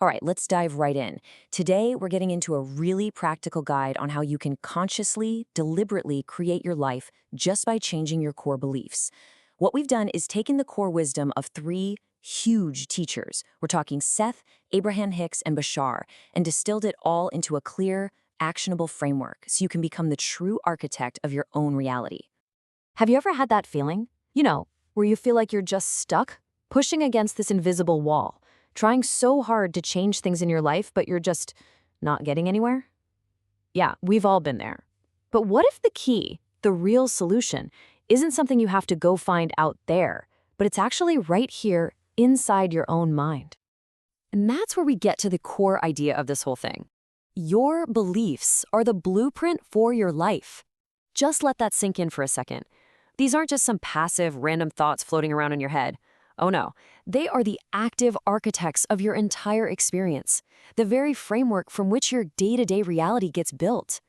All right, let's dive right in. Today, we're getting into a really practical guide on how you can consciously, deliberately create your life just by changing your core beliefs. What we've done is taken the core wisdom of three huge teachers. We're talking Seth, Abraham-Hicks, and Bashar, and distilled it all into a clear, actionable framework so you can become the true architect of your own reality. Have you ever had that feeling? Where you feel like you're just stuck, pushing against this invisible wall, trying so hard to change things in your life, but you're just not getting anywhere? Yeah, we've all been there. But what if the key, the real solution, isn't something you have to go find out there, but it's actually right here inside your own mind? And that's where we get to the core idea of this whole thing. Your beliefs are the blueprint for your life. Just let that sink in for a second. These aren't just some passive, random thoughts floating around in your head. Oh no, they are the active architects of your entire experience, the very framework from which your day-to-day reality gets built.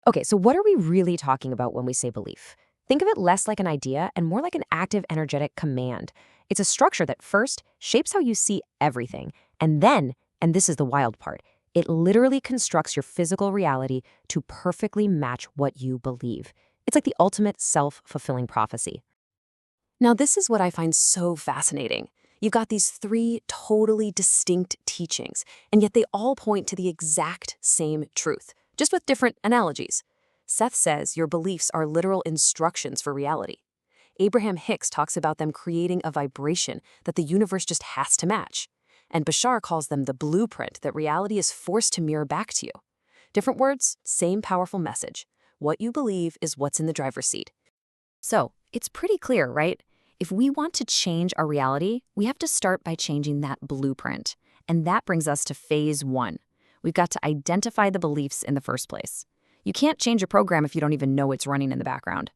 Okay, so what are we really talking about when we say belief? Think of it less like an idea and more like an active, energetic command. It's a structure that first shapes how you see everything, and then, and this is the wild part, it literally constructs your physical reality to perfectly match what you believe. It's like the ultimate self-fulfilling prophecy. Now, this is what I find so fascinating. You've got these three totally distinct teachings, and yet they all point to the exact same truth, just with different analogies. Seth says your beliefs are literal instructions for reality. Abraham-Hicks talks about them creating a vibration that the universe just has to match. And Bashar calls them the blueprint that reality is forced to mirror back to you. Different words, same powerful message. What you believe is what's in the driver's seat. So, it's pretty clear, right? If we want to change our reality, we have to start by changing that blueprint. And that brings us to phase one. We've got to identify the beliefs in the first place. You can't change a program if you don't even know it's running in the background.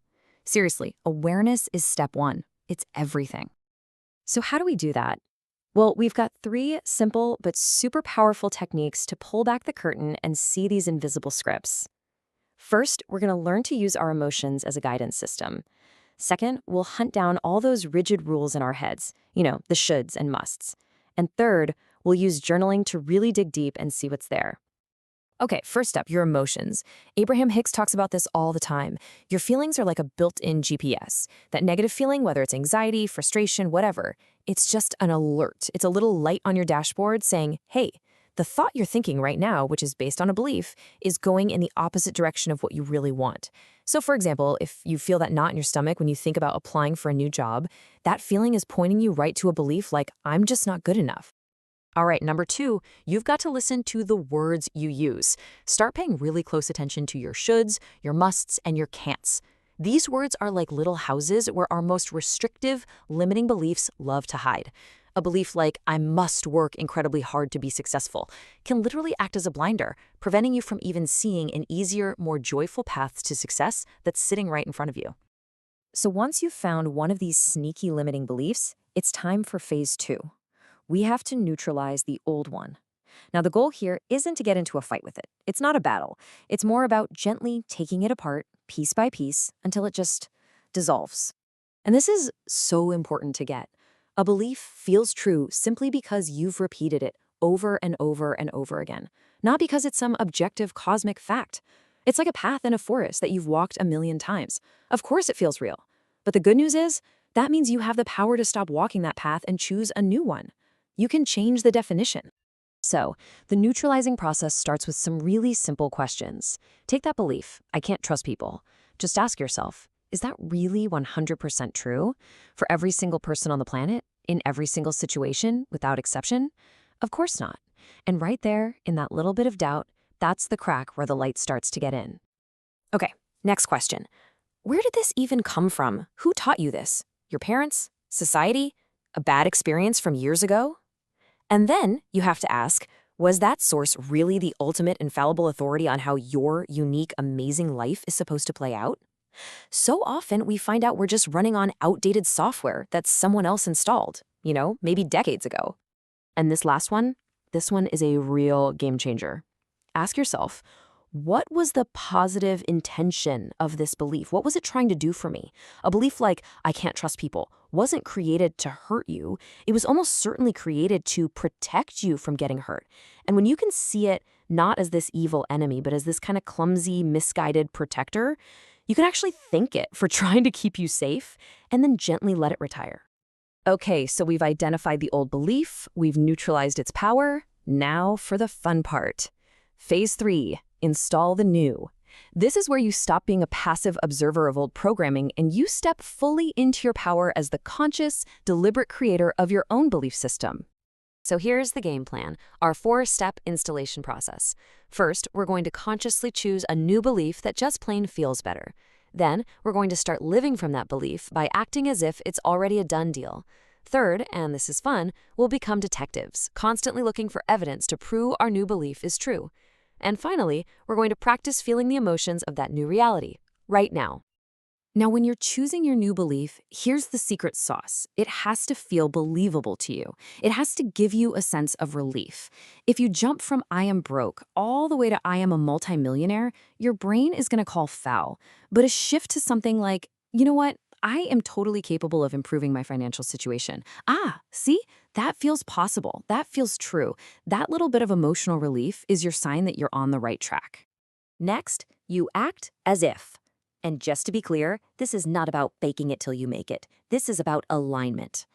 Seriously, awareness is step one. It's everything. So how do we do that? Well, we've got three simple but super powerful techniques to pull back the curtain and see these invisible scripts. First, we're going to learn to use our emotions as a guidance system. Second, we'll hunt down all those rigid rules in our heads, the shoulds and musts. And third, we'll use journaling to really dig deep and see what's there. Okay, first up, your emotions. Abraham-Hicks talks about this all the time. Your feelings are like a built-in GPS. That negative feeling, whether it's anxiety, frustration, whatever, it's just an alert. It's a little light on your dashboard saying, hey, the thought you're thinking right now, which is based on a belief, is going in the opposite direction of what you really want. So for example, if you feel that knot in your stomach when you think about applying for a new job, that feeling is pointing you right to a belief like, I'm just not good enough. All right, number two, you've got to listen to the words you use. Start paying really close attention to your shoulds, your musts, and your can'ts. These words are like little houses where our most restrictive, limiting beliefs love to hide. A belief like, I must work incredibly hard to be successful, can literally act as a blinder, preventing you from even seeing an easier, more joyful path to success that's sitting right in front of you. So once you've found one of these sneaky limiting beliefs, it's time for phase two. We have to neutralize the old one. Now, the goal here isn't to get into a fight with it. It's not a battle. It's more about gently taking it apart, piece by piece, until it just dissolves. And this is so important to get. A belief feels true simply because you've repeated it over and over and over again, not because it's some objective cosmic fact. It's like a path in a forest that you've walked a million times. Of course it feels real. But the good news is, that means you have the power to stop walking that path and choose a new one. You can change the definition. So, the neutralizing process starts with some really simple questions. Take that belief, I can't trust people. Just ask yourself, is that really 100% true? For every single person on the planet? In every single situation, without exception? Of course not. And right there, in that little bit of doubt, that's the crack where the light starts to get in. Okay, next question. Where did this even come from? Who taught you this? Your parents? Society? A bad experience from years ago? And then you have to ask, was that source really the ultimate infallible authority on how your unique, amazing life is supposed to play out? So often we find out we're just running on outdated software that someone else installed, maybe decades ago. And this one is a real game changer. Ask yourself, What was the positive intention of this belief? What was it trying to do for me? A belief like, I can't trust people, wasn't created to hurt you. It was almost certainly created to protect you from getting hurt. And when you can see it not as this evil enemy, but as this kind of clumsy, misguided protector, you can actually thank it for trying to keep you safe and then gently let it retire. Okay, so we've identified the old belief, we've neutralized its power. Now for the fun part. Phase 3. Install the new. This is where you stop being a passive observer of old programming and you step fully into your power as the conscious, deliberate creator of your own belief system. So here's the game plan, our 4-step installation process. First, we're going to consciously choose a new belief that just plain feels better. Then, we're going to start living from that belief by acting as if it's already a done deal. Third, and this is fun, we'll become detectives, constantly looking for evidence to prove our new belief is true. And finally, we're going to practice feeling the emotions of that new reality, right now. Now, when you're choosing your new belief, here's the secret sauce. It has to feel believable to you. It has to give you a sense of relief. If you jump from I am broke all the way to I am a multimillionaire, your brain is going to call foul. But a shift to something like, you know what? I am totally capable of improving my financial situation. See? That feels possible. That feels true. That little bit of emotional relief is your sign that you're on the right track. Next, you act as if. And just to be clear, this is not about faking it till you make it. This is about alignment.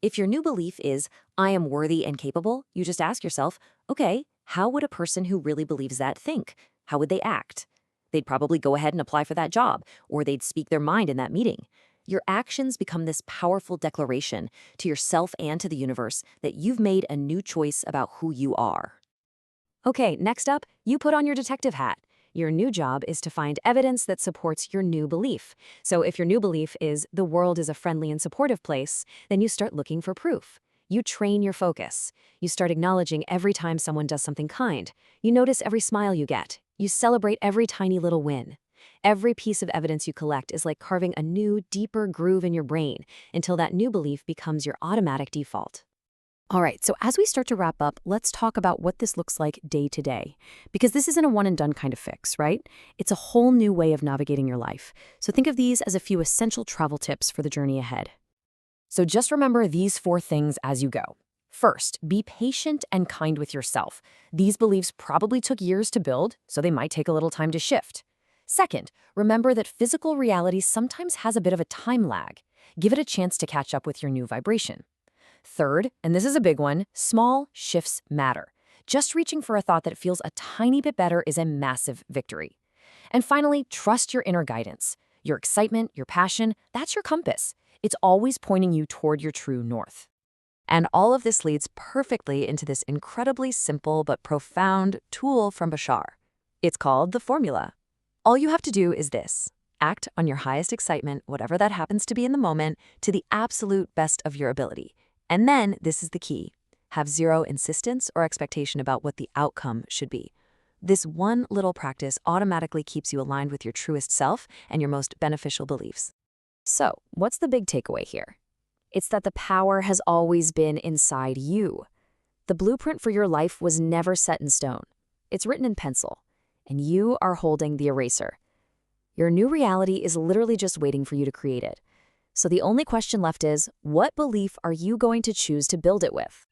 If your new belief is, I am worthy and capable, you just ask yourself, okay, how would a person who really believes that think? How would they act? They'd probably go ahead and apply for that job, or they'd speak their mind in that meeting. Your actions become this powerful declaration to yourself and to the universe that you've made a new choice about who you are. Okay, next up, you put on your detective hat. Your new job is to find evidence that supports your new belief. So if your new belief is the world is a friendly and supportive place, then you start looking for proof. You train your focus. You start acknowledging every time someone does something kind. You notice every smile you get. You celebrate every tiny little win. Every piece of evidence you collect is like carving a new, deeper groove in your brain until that new belief becomes your automatic default. All right, so as we start to wrap up, let's talk about what this looks like day to day. Because this isn't a one-and-done kind of fix, right? It's a whole new way of navigating your life. So think of these as a few essential travel tips for the journey ahead. So just remember these 4 things as you go. First, be patient and kind with yourself. These beliefs probably took years to build, so they might take a little time to shift. Second, remember that physical reality sometimes has a bit of a time lag. Give it a chance to catch up with your new vibration. Third, and this is a big one, small shifts matter. Just reaching for a thought that feels a tiny bit better is a massive victory. And finally, trust your inner guidance. Your excitement, your passion, that's your compass. It's always pointing you toward your true north. And all of this leads perfectly into this incredibly simple but profound tool from Bashar. It's called the formula. All you have to do is this. Act on your highest excitement, whatever that happens to be in the moment, to the absolute best of your ability. And then, this is the key. Have zero insistence or expectation about what the outcome should be. This one little practice automatically keeps you aligned with your truest self and your most beneficial beliefs. So, what's the big takeaway here? It's that the power has always been inside you. The blueprint for your life was never set in stone. It's written in pencil, and you are holding the eraser. Your new reality is literally just waiting for you to create it. So the only question left is, what belief are you going to choose to build it with?